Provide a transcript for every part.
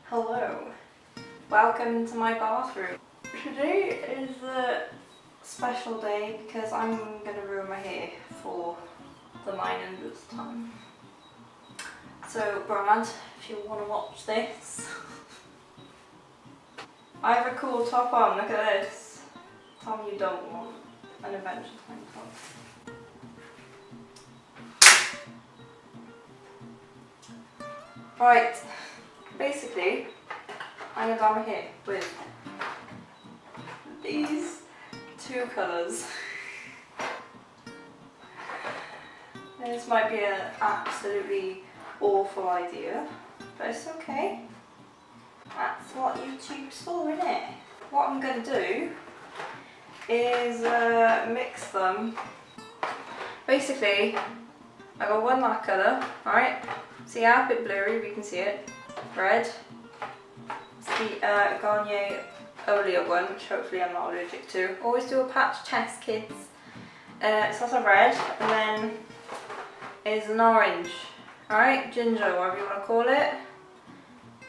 Hello, welcome to my bathroom. Today is a special day because I'm going to ruin my hair for the 900th time. So Brad, if you want to watch this, I have a cool top on, look at this. Tell me you don't want an adventure time top. Right, basically I'm going to dye my hair with these two colours. This might be an absolutely awful idea, but it's okay. That's what YouTube's for, isn't it? What I'm going to do is mix them. Basically, I got one that colour, right? See how a bit blurry, we can see it. Red. It's the Garnier Olia one, which hopefully I'm not allergic to. Always do a patch test, kids. So that's a red, and then is an orange. Alright, ginger, whatever you want to call it.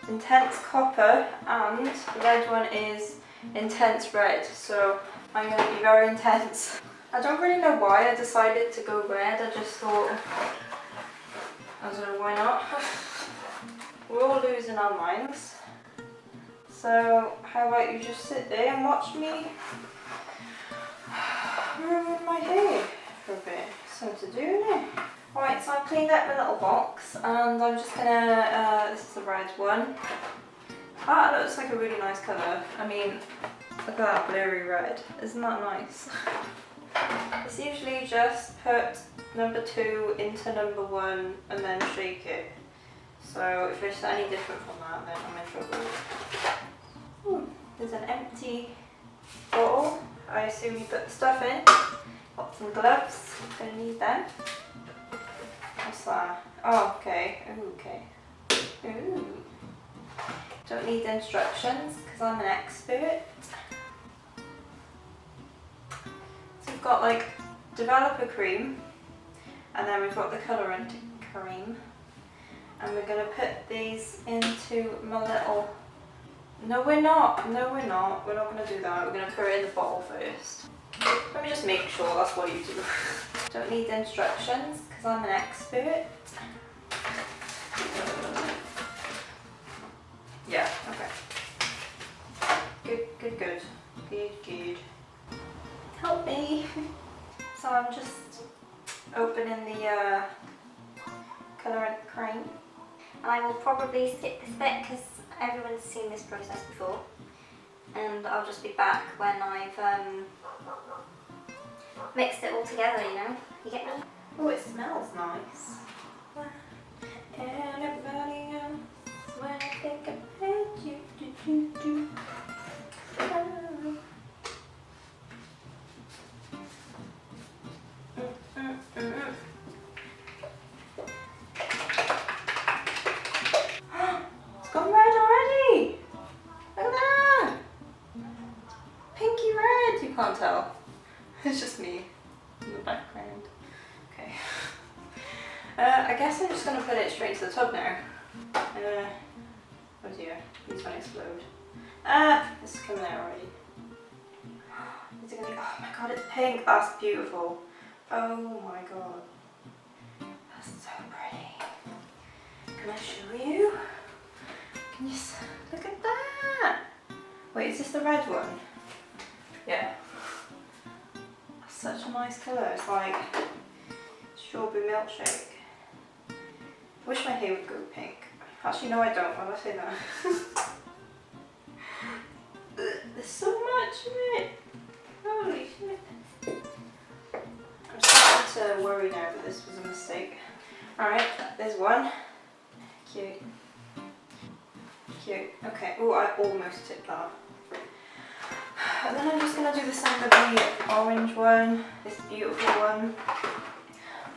Intense copper, and the red one is intense red. So I'm going to be very intense. I don't really know why I decided to go red. I just thought, I don't know, why not? We're all losing our minds. So how about you just sit there and watch me ruin my hair for a bit. Something to do, isn't it? Right, so I've cleaned up my little box and I'm just gonna, this is the red one. That looks like a really nice colour. I mean, look at that blurry red. Isn't that nice? It's usually just put number 2 into number 1 and then shake it. So if it's any different from that, then I'm in trouble. Ooh, there's an empty bottle. I assume you put the stuff in. Got some gloves. Gonna need them. What's that? Oh, okay. Ooh, okay. Ooh. Don't need instructions because I'm an expert. So we've got like developer cream, and then we've got the colorant cream, and we're gonna put these into my little. No, we're not. No, we're not. We're not gonna do that. We're gonna put it in the bottle first. Let me just make sure that's what you do. Don't need instructions because I'm an expert. Yeah, okay. Good, good, good. Good, good. Help me. So I'm just opening the colorant cream. And I will probably skip this bit because everyone's seen this process before. And I'll just be back when I've mixed it all together, you know? You get me? Oh, it smells nice. Anybody else when I think about you, do. It's gone red already. Look at that. Pinky red. You can't tell. It's just me in the background. Okay. I guess I'm just going to put it straight to the tub now. Oh dear, please don't explode. It's coming out already. Is it gonna be, oh my god, it's pink. That's beautiful. Oh my god. That's so pretty. Can I show you? Can you look at that? Wait, is this the red one? Yeah. That's such a nice colour. It's like strawberry milkshake. Wish my hair would go pink. Actually, no, I don't. Why did I say that? There's so much in it. Holy shit. I'm starting to worry now that this was a mistake. Alright, there's one. Cute. Cute. Okay. Oh, I almost tipped that. And then I'm just going to do the same with the orange one. This beautiful one.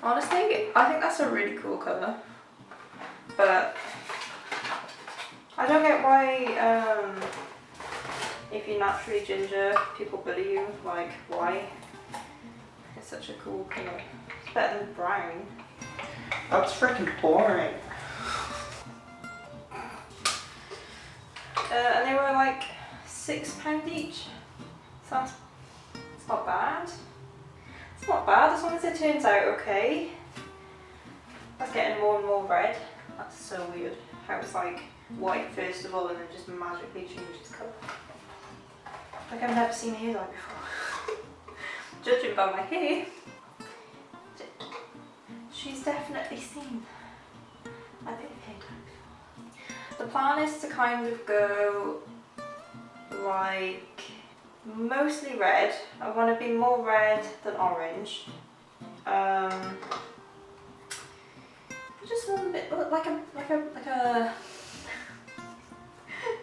Honestly, I think that's a really cool colour. But I don't get why, if you're naturally ginger, people bully you. Like, why? It's such a cool colour. It's better than brown. That's freaking boring. like £6 each. So that's not bad. It's not bad as long as it turns out okay. That's getting more and more red. That's so weird. How it's like white first of all and then just magically changes colour. Like I've never seen hair like before. Judging by my hair, she's definitely seen a bit of hair dye before. The plan is to kind of go like mostly red. I want to be more red than orange. I just want a bit like a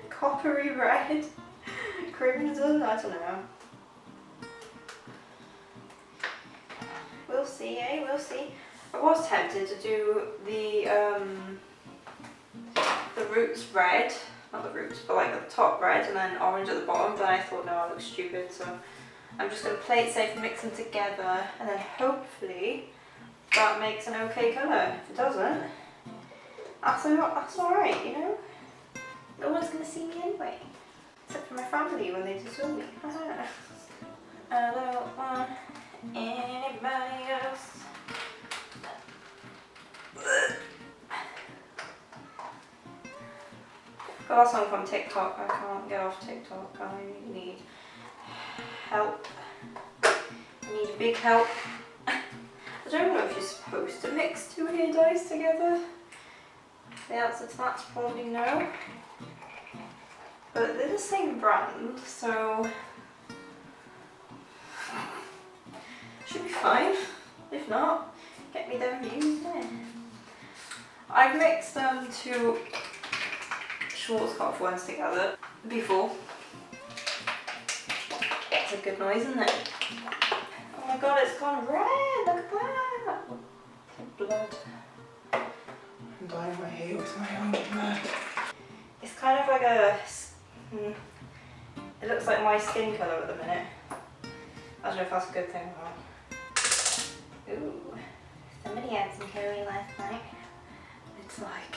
coppery red, crimson. I don't know. We'll see, eh? We'll see. I was tempted to do the roots red, not the roots, but like the top red and then orange at the bottom, but I thought no, I look stupid, so I'm just going to play it safe and mix them together, and then hopefully that makes an okay colour. If it doesn't, that's alright, you know? No one's going to see me anyway, except for my family when they just saw me. I don't want anybody else. Got that song from TikTok. I can't get off TikTok. I need help. I need big help. I don't know if you're supposed to mix 2 hair dyes together. The answer to that's probably no. But they're the same brand, so should be fine. If not, get me them views then. I've mixed 2 Schwarzkopf ones together before. That's a good noise, isn't it? Oh my god, it's gone red! Look at that! Blood. I'm dyeing my hair with my own blood. It's kind of like a... It looks like my skin colour at the minute. I don't know if that's a good thing or not. Ooh. Somebody had some curry last night. It's like...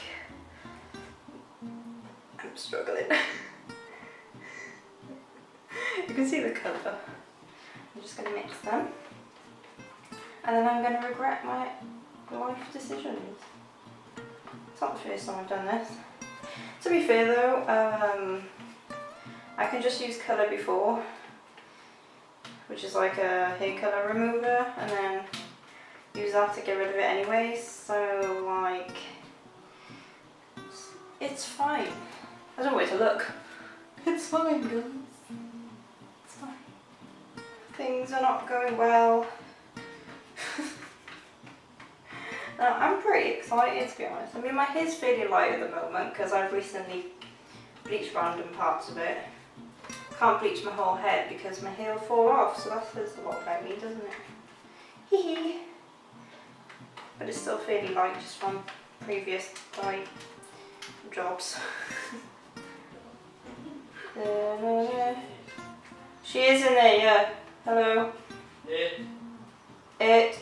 I'm struggling. You can see the colour. I'm just going to mix them. And then I'm going to regret my life decisions. It's not the first time I've done this. To be fair though, I can just use colour before, which is like a hair colour remover, and then use that to get rid of it anyway, so like, it's fine. I don't know where to look. It's fine, guys. It's fine. Things are not going well. Now, I'm pretty excited to be honest. I mean, my hair's fairly light at the moment because I've recently bleached random parts of it. Can't bleach my whole head because my hair will fall off, so that says a lot about me, doesn't it? Hee hee. But it's still fairly light just from previous dye jobs. She is in there, yeah. Hello. It.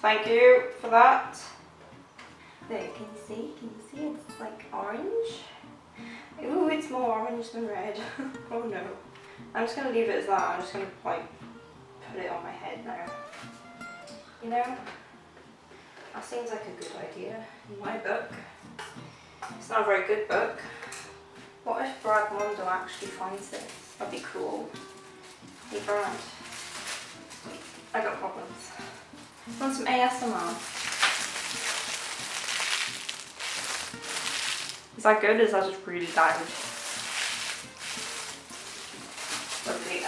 Thank you for that. There, can you see? Can you see? It's like orange. Ooh, it's more orange than red. Oh no. I'm just going to leave it as that. I'm just going to like put it on my head now. You know? That seems like a good idea in my book. It's not a very good book. What if Brad Mondo actually finds this? That'd be cool. Hey Brad. I got problems. Want some ASMR? Is that good or is that just really loud? Lovely.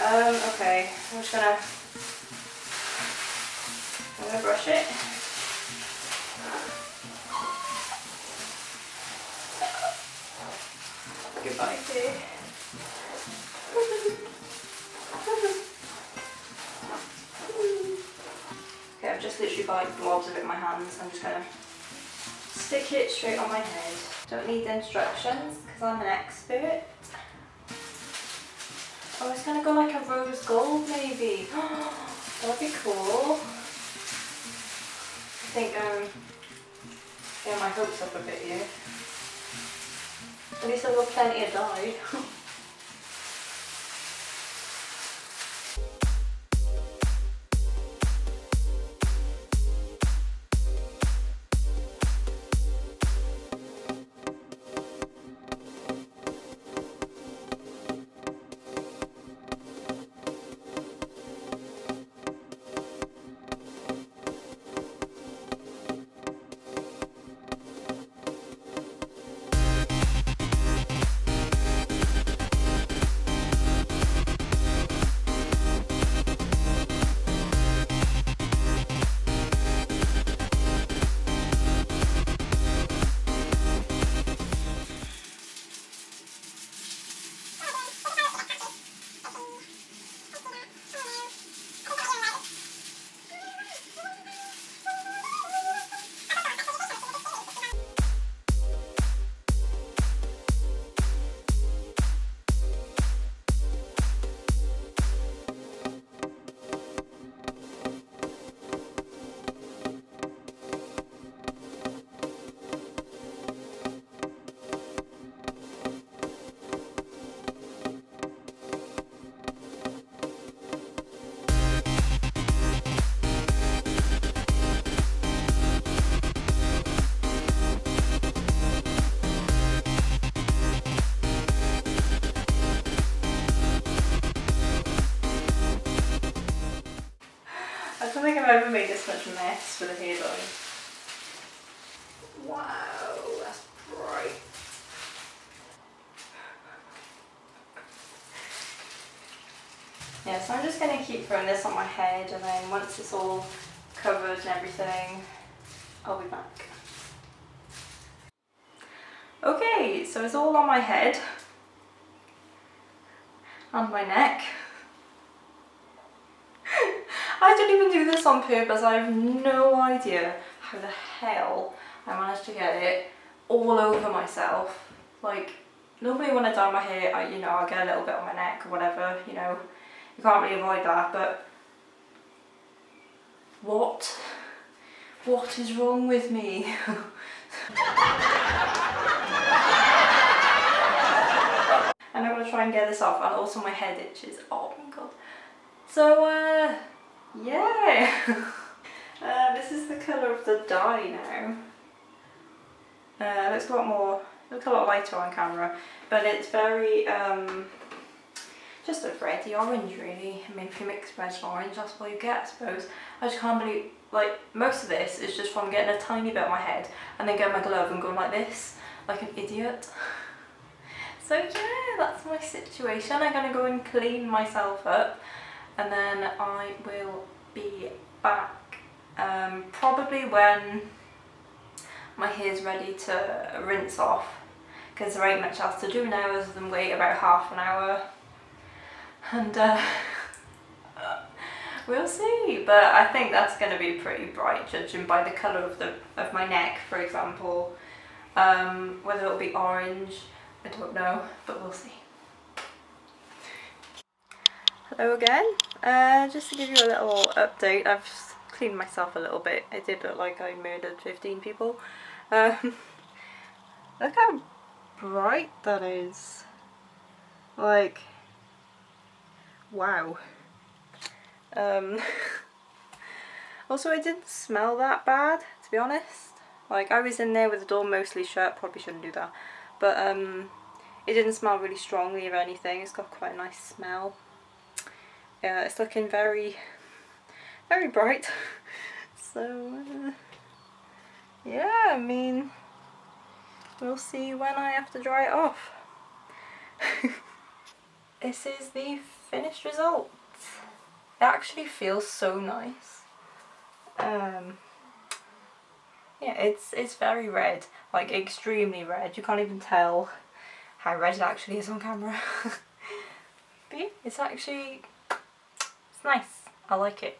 Okay. I'm gonna brush it. Goodbye, dear. Okay, I've just literally got like blobs of it in my hands. I'm just gonna stick it straight on my head. Don't need the instructions because I'm an expert. Oh, it's gonna go like a rose gold maybe. That'd be cool. I think, yeah, my hopes up a bit here. At least I've got plenty of dye. I don't think I've ever made this much mess with a hair dye. Wow, that's bright. Yeah, so I'm just going to keep throwing this on my head, and then once it's all covered and everything, I'll be back. Okay, so it's all on my head and my neck. I didn't even do this on purpose. I have no idea how the hell I managed to get it all over myself. Like, normally when I dye my hair, I get a little bit on my neck or whatever, you can't really avoid that, but what is wrong with me? And I'm going to try and get this off, and also my head itches. Oh my god. So, yeah. This is the colour of the dye now. Looks a lot lighter on camera, but it's very, just a reddy orange really. I mean, if you mix red and orange, that's what you get, I suppose. I just can't believe, like, most of this is just from getting a tiny bit on my head and then getting my glove and going like this, like an idiot. So yeah, that's my situation. I'm going to go and clean myself up, and then I will be back probably when my hair's ready to rinse off, because there ain't much else to do now other than wait about half an hour, and we'll see. But I think that's going to be pretty bright, judging by the colour of my neck, for example. Whether it'll be orange, I don't know, but we'll see. Hello again. Just to give you a little update, I've cleaned myself a little bit. It did look like I murdered 15 people. Look how bright that is. Like, wow. Also, it didn't smell that bad, to be honest. Like, I was in there with the door mostly shut, probably shouldn't do that. But it didn't smell really strongly or anything. It's got quite a nice smell. It's looking very, very bright. So, yeah, I mean, we'll see when I have to dry it off. This is the finished result. It actually feels so nice. Yeah, it's very red, like extremely red. You can't even tell how red it actually is on camera. But yeah, it's actually, it's nice. I like it.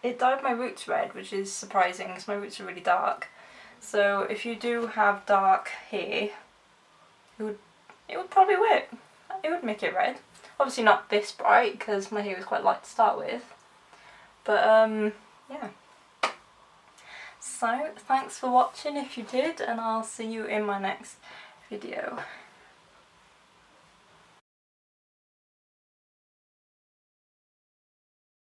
It dyed my roots red, which is surprising because my roots are really dark. So if you do have dark hair, it would probably work. It would make it red. Obviously not this bright because my hair was quite light to start with. But yeah. So So thanks for watching if you did, and I'll see you in my next video.